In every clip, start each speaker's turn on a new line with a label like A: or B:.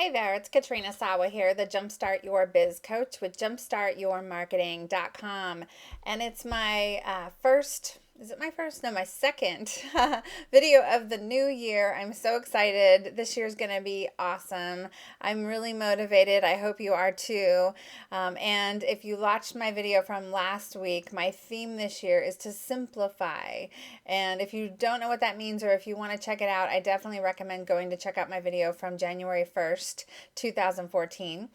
A: Hey there, it's Katrina Sawa here, the Jumpstart Your Biz Coach with jumpstartyourmarketing.com. And it's my is it my first? No, my second video of the new year. I'm so excited. This year's going to be awesome. I'm really motivated. I hope you are too. And if you watched my video from last week, my theme this year is to simplify. And if you don't know what that means or if you want to check it out, I definitely recommend going to check out my video from January 1st, 2014.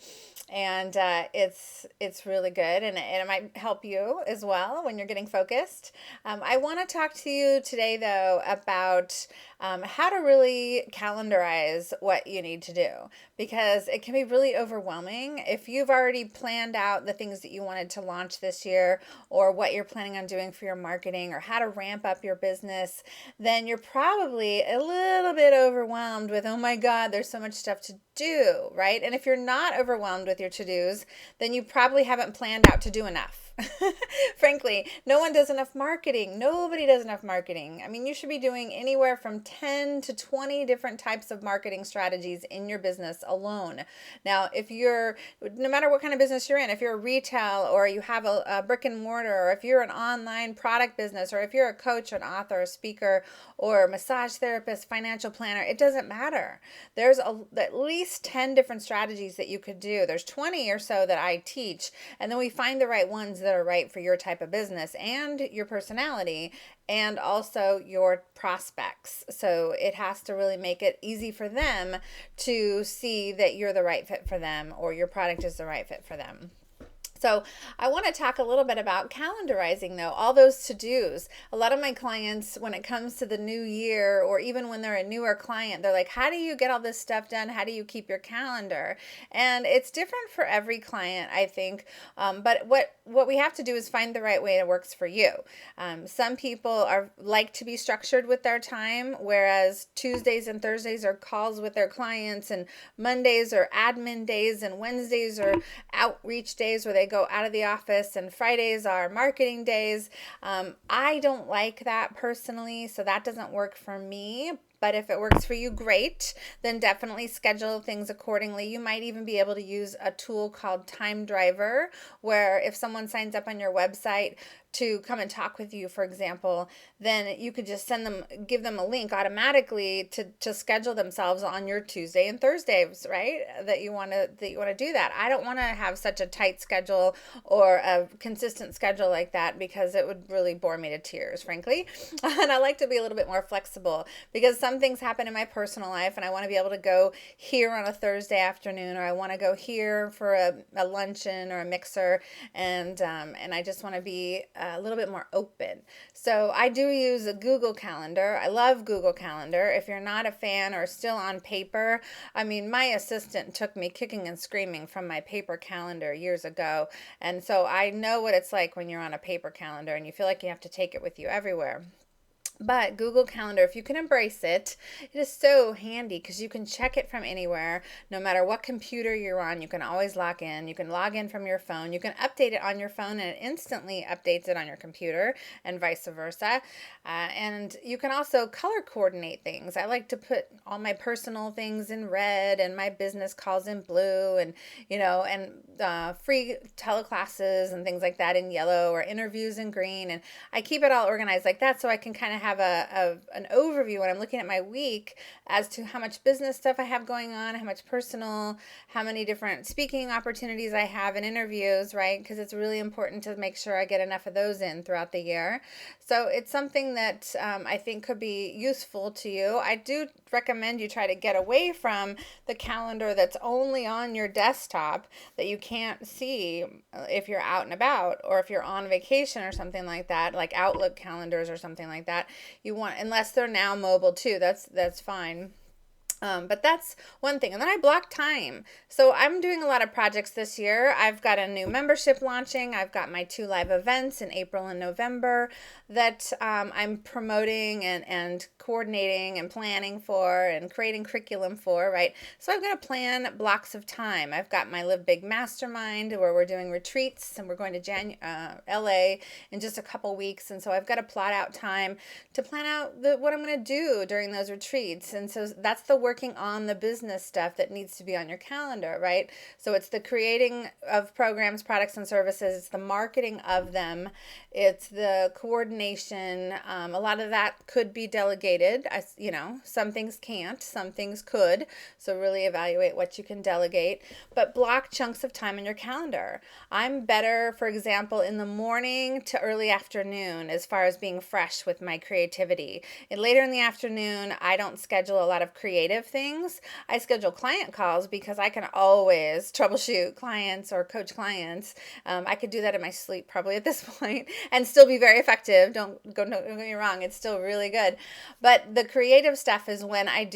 A: And it's really good, and it might help you as well when you're getting focused. I want to talk to you today, though, about how to really calendarize what you need to do, because it can be really overwhelming. If you've already planned out the things that you wanted to launch this year, or what you're planning on doing for your marketing, or how to ramp up your business, then you're probably a little bit overwhelmed with, oh my God, there's so much stuff to do, right? And if you're not overwhelmed with your to-dos, then you probably haven't planned out to do enough. Frankly, no one does enough marketing. Nobody does enough marketing. I mean, you should be doing anywhere from 10 to 20 different types of marketing strategies in your business alone. Now, no matter what kind of business you're in, if you're a retail or you have a brick and mortar, or if you're an online product business, or if you're a coach, an author, a speaker, or massage therapist, financial planner, it doesn't matter. There's at least 10 different strategies that you could do. There's 20 or so that I teach, and then we find the right ones that are right for your type of business and your personality and also your prospects. So it has to really make it easy for them to see that you're the right fit for them, or your product is the right fit for them. So I want to talk a little bit about calendarizing, though, all those to-dos. A lot of my clients, when it comes to the new year, or even when they're a newer client, they're like, how do you get all this stuff done? How do you keep your calendar? And it's different for every client, I think. But what we have to do is find the right way that works for you. Some people like to be structured with their time, whereas Tuesdays and Thursdays are calls with their clients, and Mondays are admin days, and Wednesdays are outreach days where they go out of the office, and Fridays are marketing days. I don't like that personally, so that doesn't work for me. But if it works for you, great. Then definitely schedule things accordingly. You might even be able to use a tool called Time Driver, where if someone signs up on your website to come and talk with you, for example, then you could just give them a link automatically to schedule themselves on your Tuesday and Thursdays, right? That you want to do that. I don't want to have such a tight schedule or a consistent schedule like that, because it would really bore me to tears, frankly. And I like to be a little bit more flexible, because some things happen in my personal life, and I want to be able to go here on a Thursday afternoon, or I want to go here for a luncheon or a mixer, and I just want to be a little bit more open. So I do use a Google Calendar. I love Google Calendar. If you're not a fan or still on paper, I mean, my assistant took me kicking and screaming from my paper calendar years ago, and so I know what it's like when you're on a paper calendar and you feel like you have to take it with you everywhere. But Google Calendar, if you can embrace it, it is so handy, because you can check it from anywhere. No matter what computer you're on, you can always log in. You can log in from your phone. You can update it on your phone, and it instantly updates it on your computer, and vice versa. And you can also color coordinate things. I like to put all my personal things in red and my business calls in blue, and free teleclasses and things like that in yellow, or interviews in green. And I keep it all organized like that, so I can kind of have an overview when I'm looking at my week as to how much business stuff I have going on, how much personal, how many different speaking opportunities I have, and interviews, right? Because it's really important to make sure I get enough of those in throughout the year. So it's something that I think could be useful to you. I do recommend you try to get away from the calendar that's only on your desktop, that you can't see if you're out and about, or if you're on vacation or something like that, like Outlook calendars or something like that. Unless they're now mobile too, that's fine. But that's one thing. And then I block time. So I'm doing a lot of projects this year. I've got a new membership launching. I've got my 2 live events in April and November that I'm promoting and coordinating and planning for and creating curriculum for, right? So I've got to plan blocks of time. I've got my Live Big Mastermind where we're doing retreats, and we're going to LA in just a couple weeks. And so I've got to plot out time to plan out what I'm going to do during those retreats. And so that's the working on the business stuff that needs to be on your calendar, right? So it's the creating of programs, products, and services. It's the marketing of them. It's the coordination. A lot of that could be delegated. Some things can't, some things could. So really evaluate what you can delegate, but block chunks of time in your calendar. I'm better, for example, in the morning to early afternoon as far as being fresh with my creativity. And later in the afternoon, I don't schedule a lot of creative things. I schedule client calls because I can always troubleshoot clients or coach clients. I could do that in my sleep probably at this point and still be very effective. Don't get me wrong, it's still really good. But the creative stuff is when I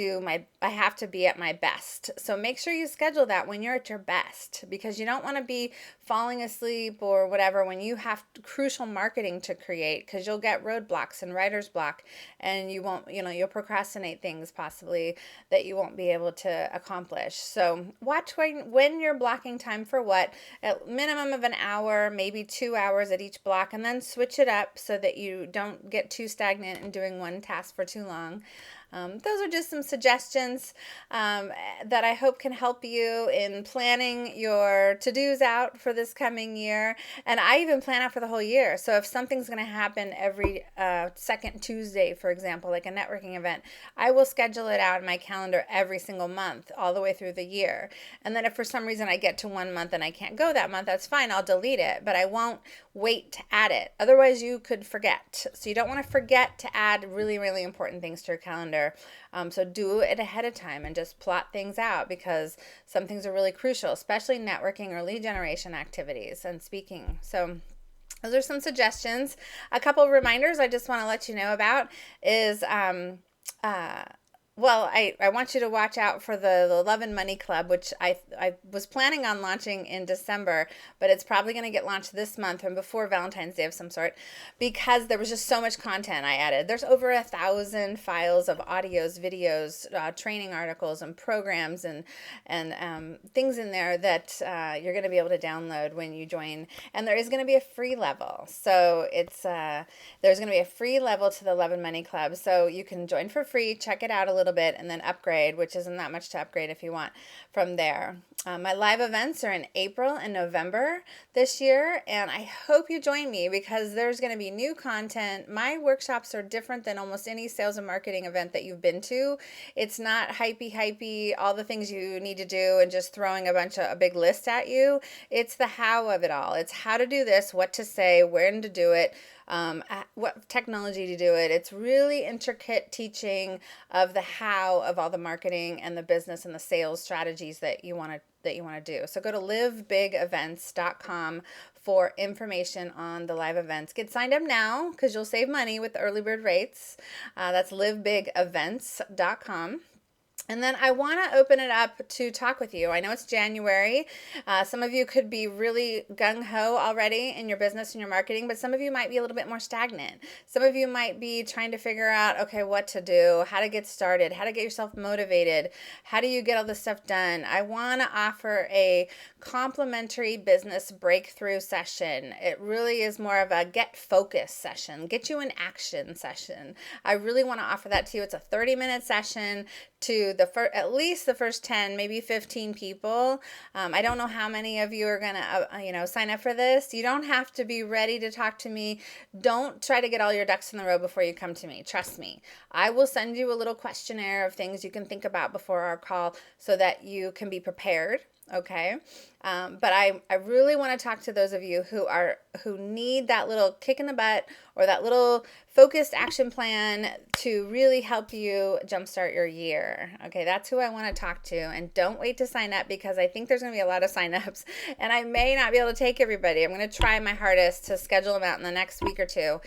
A: have to be at my best. So make sure you schedule that when you're at your best, because you don't want to be falling asleep or whatever when you have crucial marketing to create, because you'll get roadblocks and writer's block, and you'll procrastinate things possibly that you won't be able to accomplish. So watch when you're blocking time for what, at minimum of an hour, maybe 2 hours at each block, and then switch it up so that you don't get too stagnant in doing one task for too long. Those are just some suggestions that I hope can help you in planning your to-dos out for this coming year. And I even plan out for the whole year. So if something's going to happen every second Tuesday, for example, like a networking event, I will schedule it out in my calendar every single month all the way through the year. And then if for some reason I get to 1 month and I can't go that month, that's fine. I'll delete it, but I won't wait to add it. Otherwise, you could forget. So you don't want to forget to add really, really important things to your calendar. So do it ahead of time and just plot things out, because some things are really crucial, especially networking or lead generation activities and speaking. So those are some suggestions. A couple of reminders I just want to let you know about is I want you to watch out for the Love and Money Club, which I was planning on launching in December, but it's probably going to get launched this month and before Valentine's Day of some sort, because there was just so much content I added. There's over 1,000 files of audios, videos, training articles, and programs and things in there that you're going to be able to download when you join. And there is going to be a free level. So there's going to be a free level to the Love and Money Club. So you can join for free, check it out a little bit, and then upgrade, which isn't that much to upgrade if you want from there. My live events are in April and November this year, and I hope you join me, because there's going to be new content. My workshops are different than almost any sales and marketing event that you've been to. It's not hypey, all the things you need to do and just throwing a big list at you. It's the how of it all. It's how to do this, what to say, when to do it, what technology to do it. It's really intricate teaching of the how of all the marketing and the business and the sales strategies that you want to do. So go to livebigevents.com for information on the live events. Get signed up now, because you'll save money with the early bird rates. That's livebigevents.com. And then I want to open it up to talk with you. I know it's January. Some of you could be really gung-ho already in your business and your marketing, but some of you might be a little bit more stagnant. Some of you might be trying to figure out, okay, what to do, how to get started, how to get yourself motivated, how do you get all this stuff done. I want to offer a complimentary business breakthrough session. It really is more of a get focused session, get you in action session. I really want to offer that to you. It's a 30-minute session to at least the first 10, maybe 15 people. I don't know how many of you are going to, sign up for this. You don't have to be ready to talk to me. Don't try to get all your ducks in the row before you come to me. Trust me. I will send you a little questionnaire of things you can think about before our call so that you can be prepared. Okay. But I really want to talk to those of you who need that little kick in the butt or that little focused action plan to really help you jumpstart your year. Okay. That's who I want to talk to. And don't wait to sign up, because I think there's going to be a lot of signups and I may not be able to take everybody. I'm going to try my hardest to schedule them out in the next week or two.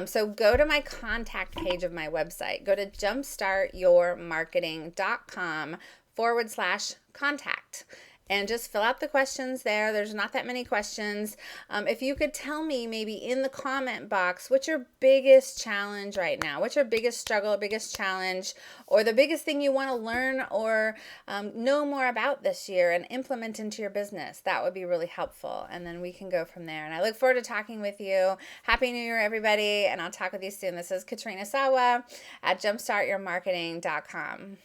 A: So go to my contact page of my website. Go to jumpstartyourmarketing.com/contact. and just fill out the questions there. There's not that many questions. If you could tell me maybe in the comment box, what's your biggest challenge right now? What's your biggest struggle, biggest challenge, or the biggest thing you want to learn or know more about this year and implement into your business? That would be really helpful. And then we can go from there. And I look forward to talking with you. Happy New Year, everybody. And I'll talk with you soon. This is Katrina Sawa at jumpstartyourmarketing.com.